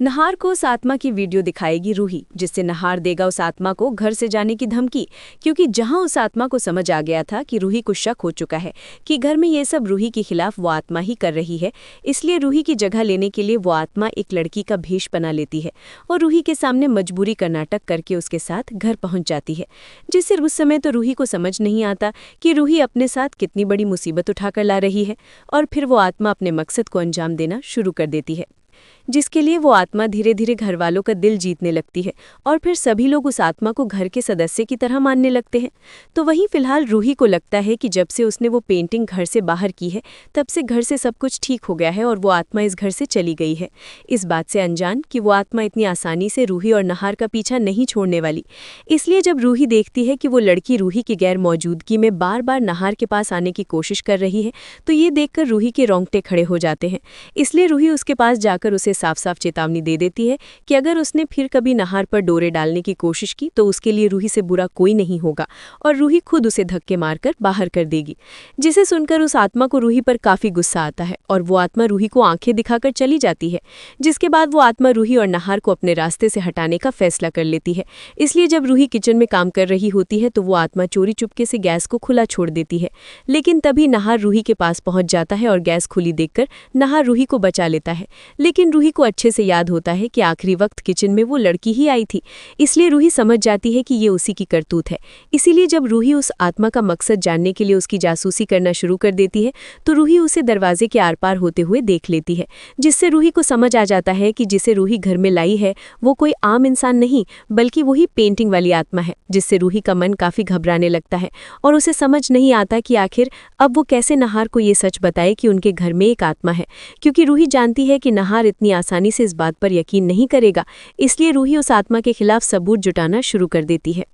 नहार को उस आत्मा की वीडियो दिखाएगी रूही, जिससे नहार देगा उस आत्मा को घर से जाने की धमकी, क्योंकि जहां उस आत्मा को समझ आ गया था कि रूही को शक हो चुका है कि घर में ये सब रूही के खिलाफ वो आत्मा ही कर रही है। इसलिए रूही की जगह लेने के लिए वो आत्मा एक लड़की का भेष बना लेती है और रूही के सामने मजबूरी का नाटक करके उसके साथ घर पहुंच जाती है, जिससे उस समय तो रूही को समझ नहीं आता कि रूही अपने साथ कितनी बड़ी मुसीबत उठाकर ला रही है। और फिर वो आत्मा अपने मकसद को अंजाम देना शुरू कर देती है, जिसके लिए वो आत्मा धीरे धीरे घर वालों का दिल जीतने लगती है और फिर सभी लोग उस आत्मा को घर के सदस्य की तरह मानने लगते हैं। तो वहीं फिलहाल रूही को लगता है कि जब से उसने वो पेंटिंग घर से बाहर की है तब से घर से सब कुछ ठीक हो गया है और वो आत्मा इस घर से चली गई है, इस बात से अनजान कि वो आत्मा इतनी आसानी से रूही और नहार का पीछा नहीं छोड़ने वाली। इसलिए जब रूही देखती है कि वो लड़की रूही की गैर मौजूदगी में बार बार नहार के पास आने की कोशिश कर रही है, तो ये देखकर रूही के रोंगटे खड़े हो जाते हैं। इसलिए रूही उसके पास जाकर उसे साफ साफ चेतावनी दे देती है कि अगर उसने फिर कभी नहार पर डोरे डालने की कोशिश की तो उसके लिए रूही से बुरा कोई नहीं होगा और रूही खुद उसे धक्के मारकर बाहर कर देगी। जिसे सुनकर उस आत्मा को रूही पर काफी गुस्सा आता है और वो आत्मा रूही को आंखें दिखाकर चली जाती है। जिसके बाद वो आत्मा रूही और नहार को अपने रास्ते से हटाने का फैसला कर लेती है। इसलिए जब रूही किचन में काम कर रही होती है तो वो आत्मा चोरी चुपके से गैस को खुला छोड़ देती है, लेकिन तभी नहार रूही के पास पहुंच जाता है और गैस खुली देखकर नहार रूही को बचा लेता है। लेकिन रूही को अच्छे से याद होता है कि आखिरी वक्त किचन में वो लड़की ही आई थी, इसलिए रूही समझ जाती है कि ये उसी की करतूत है। इसीलिए जब रूही उस आत्मा का मकसद जानने के लिए उसकी जासूसी करना शुरू कर देती है तो रूही उसे दरवाजे के आर पार होते हुए देख लेती है, जिससे रूही को समझ आ जाता है कि जिसे रूही घर में लाई है वो कोई आम इंसान नहीं बल्कि वही पेंटिंग वाली आत्मा है। जिससे रूही का मन काफी घबराने लगता है और उसे समझ नहीं आता कि आखिर अब वो कैसे नहार को ये सच बताए कि उनके घर में एक आत्मा है, क्योंकि रूही जानती है कि नहार इतनी आसानी से इस बात पर यकीन नहीं करेगा। इसलिए रूही उस आत्मा के खिलाफ सबूत जुटाना शुरू कर देती है।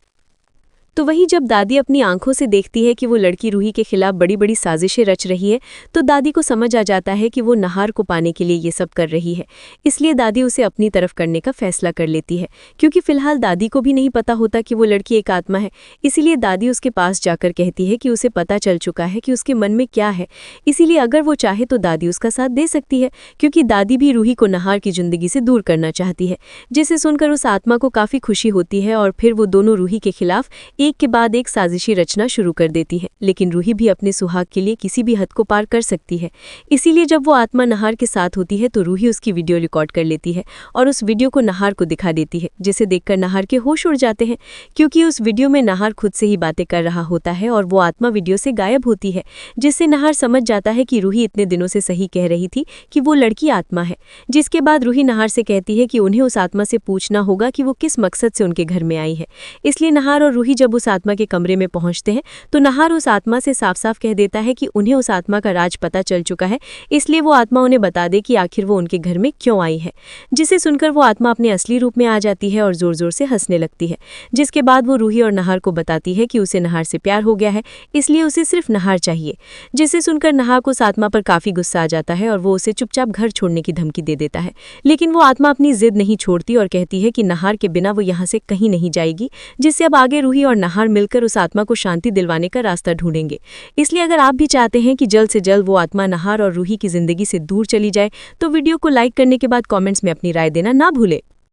तो वहीं जब दादी अपनी आंखों से देखती है कि वो लड़की रूही के खिलाफ बड़ी बड़ी साजिशें रच रही है तो दादी को समझ आ जाता है कि वो नहार को पाने के लिए ये सब कर रही है। इसलिए दादी उसे अपनी तरफ करने का फैसला कर लेती है, क्योंकि फिलहाल दादी को भी नहीं पता होता कि वो लड़की एक आत्मा है। इसीलिए दादी उसके पास जाकर कहती है कि उसे पता चल चुका है कि उसके मन में क्या है, इसीलिए अगर वो चाहे तो दादी उसका साथ दे सकती है, क्योंकि दादी भी रूही को नहार की जिंदगी से दूर करना चाहती है। जिसे सुनकर उस आत्मा को काफी खुशी होती है और फिर वो दोनों रूही के खिलाफ एक के बाद एक साजिशी रचना शुरू कर देती है। लेकिन रूही भी अपने सुहाग के लिए किसी भी हद को पार कर सकती है। इसीलिए जब वो आत्मा नहार के साथ होती है तो रूही उसकी वीडियो रिकॉर्ड कर लेती है और उस वीडियो को नहार को दिखा देती है, जिसे देखकर नहार के होश उड़ जाते हैं, क्योंकि उस वीडियो में नहार खुद से ही बातें कर रहा होता है और वो आत्मा वीडियो से गायब होती है। जिससे नहार समझ जाता है कि रूही इतने दिनों से सही कह रही थी कि वो लड़की आत्मा है। जिसके बाद रूही नहार से कहती है कि उन्हें उस आत्मा से पूछना होगा कि वो किस मकसद से उनके घर में आई है। इसलिए नहार और रूही जब उस आत्मा के कमरे में पहुंचते हैं तो नहार उस आत्मा से साफ साफ कह देता है कि उन्हें उस आत्मा का राज पता चल चुका है, इसलिए वो आत्मा उन्हें बता दे कि आखिर वो उनके घर में क्यों आई है। जिसे सुनकर वो आत्मा अपने असली रूप में आ जाती है और जोर जोर से हंसने लगती है। जिसके बाद वो रूही और नहार को बताती है कि उसे नहार से प्यार हो गया है, इसलिए उसे सिर्फ नहार चाहिए। जिसे सुनकर नहार को उस आत्मा पर काफी गुस्सा आ जाता है और वो उसे चुपचाप घर छोड़ने की धमकी दे देता है। लेकिन वो आत्मा अपनी जिद नहीं छोड़ती और कहती है कि नहार के बिना वो यहाँ से कहीं नहीं जाएगी। जिससे अब आगे रूही और नहार मिलकर उस आत्मा को शांति दिलवाने का रास्ता ढूंढेंगे। इसलिए अगर आप भी चाहते हैं कि जल्द से जल्द वो आत्मा नहार और रूही की जिंदगी से दूर चली जाए तो वीडियो को लाइक करने के बाद कमेंट्स में अपनी राय देना ना भूलें।